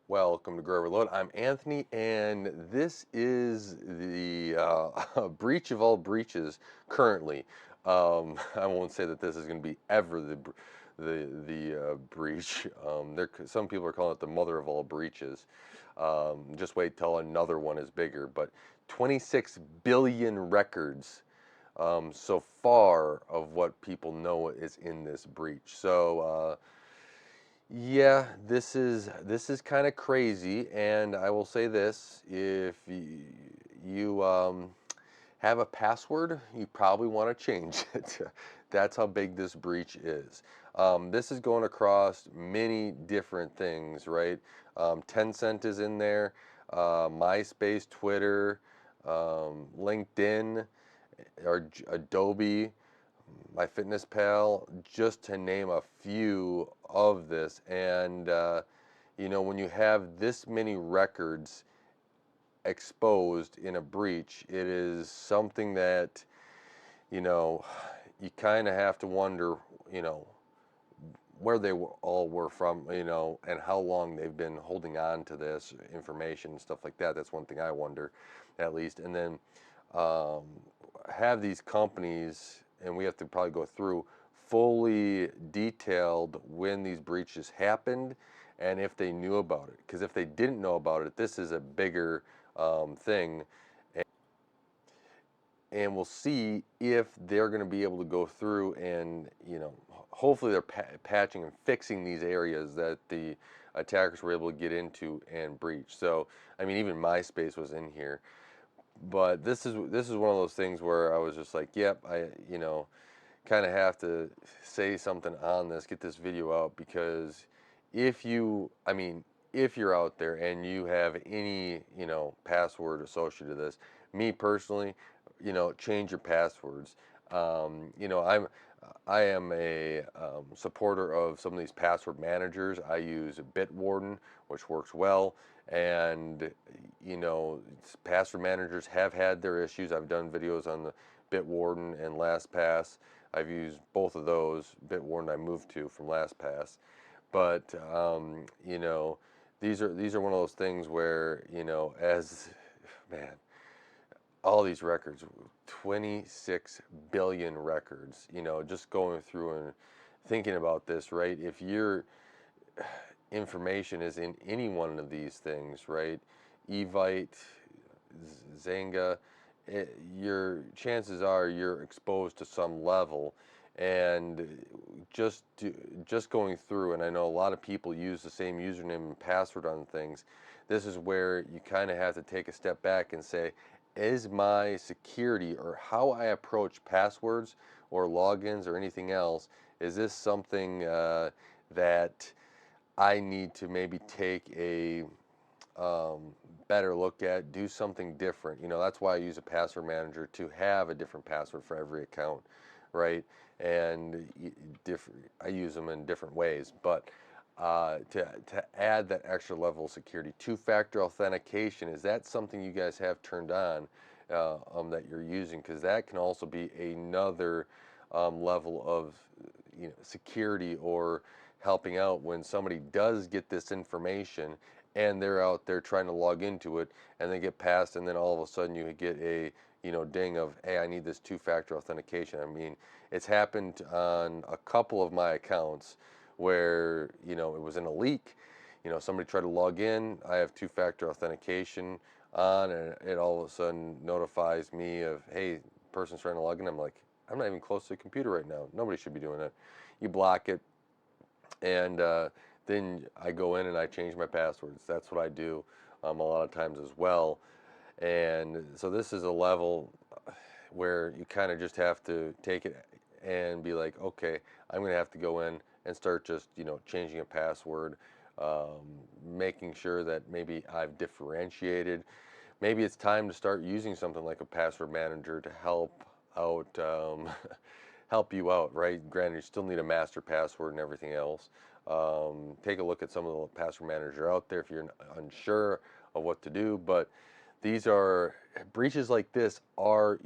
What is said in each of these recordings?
Welcome to Grow Reload. I'm Anthony, and this is the breach of all breaches currently. I won't say that this is going to be ever the breach. Some people are calling it the mother of all breaches. Just wait till another one is bigger. But 26 billion records so far of what people know is in this breach. Yeah, this is kind of crazy, and I will say this: if you have a password, you probably want to change it. That's how big this breach is. This is going across many different things, right? Tencent is in there, MySpace, Twitter, LinkedIn, or Adobe. MyFitnessPal, just to name a few of this. And when you have this many records exposed in a breach, it is something that you know you kind of have to wonder, you know, where they all were from, and how long they've been holding on to this information and stuff like that. That's one thing I wonder, at least. And then um, have these companies, and we have to probably go through fully detailed when these breaches happened and if they knew about it. Because if they didn't know about it, this is a bigger thing, and we'll see if they're going to be able to go through and hopefully they're patching and fixing these areas that the attackers were able to get into and breach. So I mean, even MySpace was in here, but this is one of those things where I was just like, yep, I kind of have to say something on this, get this video out, because if you're out there and you have any password associated to this, me personally, change your passwords. I am a supporter of some of these password managers. I use Bitwarden, which works well, and password managers have had their issues. I've done videos on the Bitwarden and LastPass. I've used both of those. Bitwarden I moved to from LastPass, but these are one of those things where as man, all these records, 26 billion records, just going through and thinking about this, right? If your information is in any one of these things, right? Evite, Zanga, your chances are you're exposed to some level. And just going through, and I know a lot of people use the same username and password on things. This is where you kind of have to take a step back and say, is my security or how I approach passwords or logins or anything else, is this something that I need to maybe take a better look at, do something different? That's why I use a password manager, to have a different password for every account, right? And I use them in different ways, but to add that extra level of security, two-factor authentication, is that something you guys have turned on that you're using? Because that can also be another level of security, or helping out when somebody does get this information and they're out there trying to log into it and they get past, and then all of a sudden you get a ding of, hey, I need this two-factor authentication. I mean, it's happened on a couple of my accounts where it was in a leak. Somebody tried to log in, I have two-factor authentication on, and it all of a sudden notifies me of, hey, person's trying to log in. I'm like, I'm not even close to the computer right now, nobody should be doing that. You block it, and then I go in and I change my passwords. That's what I do a lot of times as well. And so this is a level where you kind of just have to take it and be like, okay, I'm going to have to go in and start just changing a password, making sure that maybe I've differentiated. Maybe it's time to start using something like a password manager to help out, help you out, right? Granted, you still need a master password and everything else. Take a look at some of the password manager out there if you're unsure of what to do. But these are breaches like this are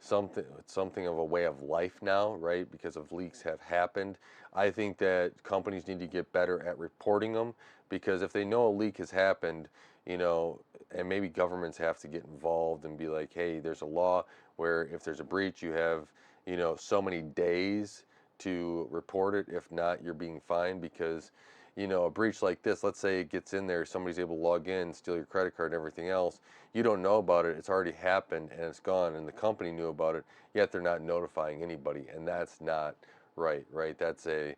something of a way of life now, right? Because of leaks have happened. I think that companies need to get better at reporting them, because if they know a leak has happened, you know, and maybe governments have to get involved and be like, hey, there's a law where if there's a breach, you have, you know, so many days to report it. If not, you're being fined because, you know, a breach like this, let's say it gets in there, somebody's able to log in, steal your credit card and everything else. You don't know about it. It's already happened and it's gone, and the company knew about it, yet they're not notifying anybody, and that's not right, right? That's a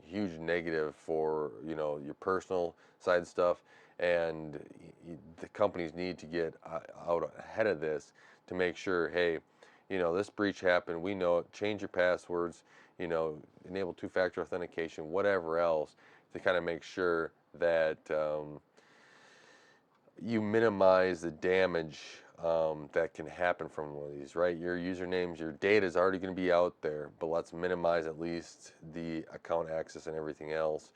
huge negative for, you know, your personal side stuff, and the companies need to get out ahead of this to make sure, hey, you know, this breach happened, we know it, change your passwords, you know, enable two-factor authentication, whatever else, to kind of make sure that you minimize the damage that can happen from one of these, right? Your usernames, your data is already going to be out there, but let's minimize at least the account access and everything else.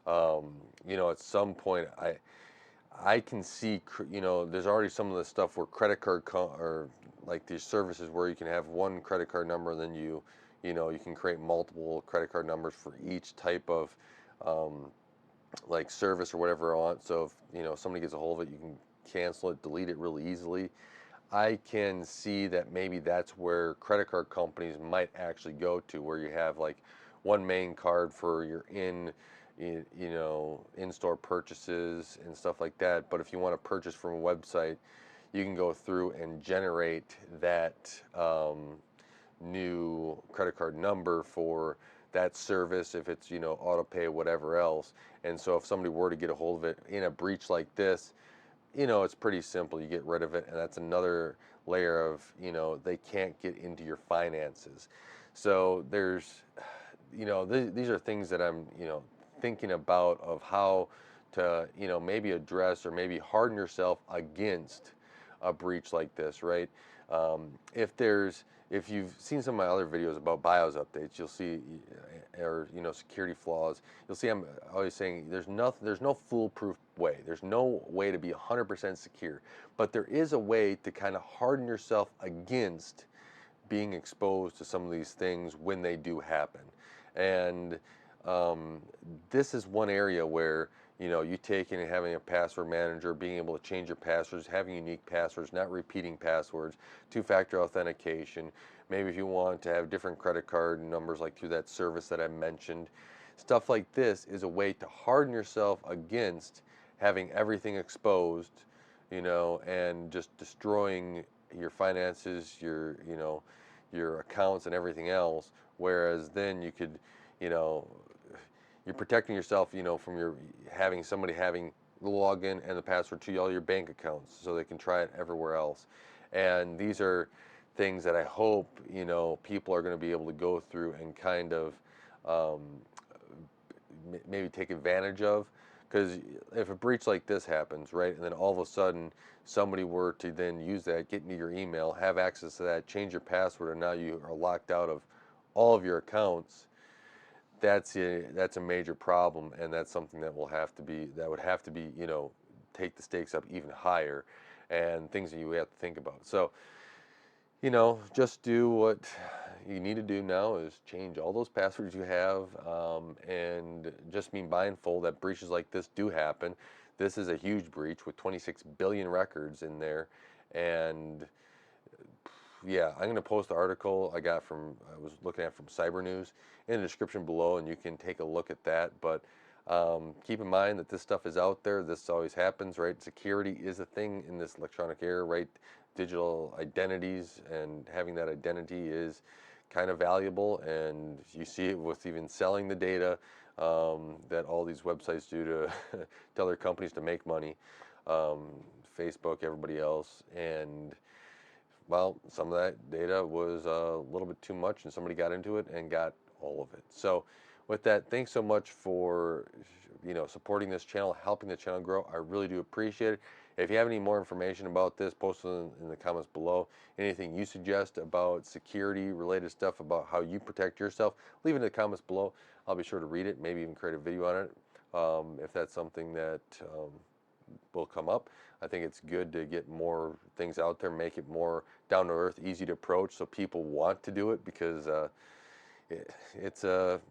You know, at some point, I can see, you know, there's already some of the stuff where credit card or like these services where you can have one credit card number, and then you know, you can create multiple credit card numbers for each type of um, like service or whatever on. So if, you know, somebody gets a hold of it, you can cancel it, delete it really easily. I can see that maybe that's where credit card companies might actually go to, where you have like one main card for your you know, in-store purchases and stuff like that. But if you want to purchase from a website, you can go through and generate that new credit card number for that service, if it's, you know, auto pay, whatever else. And so if somebody were to get a hold of it in a breach like this, you know, it's pretty simple. You get rid of it, and that's another layer of, you know, they can't get into your finances. So there's, you know, these are things that I'm, you know, thinking about of how to, you know, maybe address or maybe harden yourself against a breach like this, right? If you've seen some of my other videos about BIOS updates, you'll see, or, you know, security flaws, you'll see I'm always saying there's no foolproof way. There's no way to be 100% secure, but there is a way to kind of harden yourself against being exposed to some of these things when they do happen. And um, this is one area where, you know, you taking and having a password manager, being able to change your passwords, having unique passwords, not repeating passwords, two-factor authentication. Maybe if you want to have different credit card numbers, like through that service that I mentioned, stuff like this is a way to harden yourself against having everything exposed, you know, and just destroying your finances, your, you know, your accounts and everything else. Whereas then you could, you know, you're protecting yourself, you know, from your having somebody having the login and the password to all your bank accounts, so they can try it everywhere else. And these are things that I hope, you know, people are going to be able to go through and kind of um, maybe take advantage of. Because if a breach like this happens, right, and then all of a sudden somebody were to then use that, get into your email, have access to that, change your password, and now you are locked out of all of your accounts, that's a major problem, and that's something that would have to be, you know, take the stakes up even higher, and things that you have to think about. So, you know, just do what you need to do now is change all those passwords you have, and just be mindful that breaches like this do happen. This is a huge breach with 26 billion records in there, and yeah, I'm going to post the article I was looking at from Cyber News in the description below, and you can take a look at that. But keep in mind that this stuff is out there. This always happens, right? Security is a thing in this electronic era, right? Digital identities, and having that identity is kind of valuable. And you see it with even selling the data that all these websites do to tell their companies to make money. Um, Facebook, everybody else, and well, some of that data was a little bit too much, and somebody got into it and got all of it. So with that, thanks so much for, you know, supporting this channel, helping the channel grow. I really do appreciate it. If you have any more information about this, post it in the comments below. Anything you suggest about security related stuff, about how you protect yourself, leave it in the comments below. I'll be sure to read it, maybe even create a video on it, if that's something that will come up. I think it's good to get more things out there, make it more down to earth, easy to approach, so people want to do it, because it's a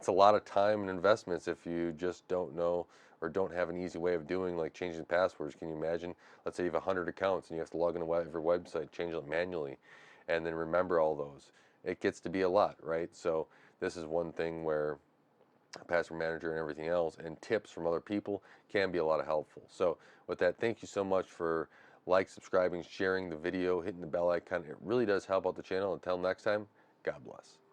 lot of time and investments if you just don't know or don't have an easy way of doing, like changing passwords. Can you imagine? Let's say you have 100 accounts and you have to log into every website, change it manually, and then remember all those. It gets to be a lot, right? So this is one thing where a password manager and everything else and tips from other people can be a lot of helpful. So with that, thank you so much for subscribing, sharing the video, hitting the bell icon. It really does help out the channel. Until next time, God bless.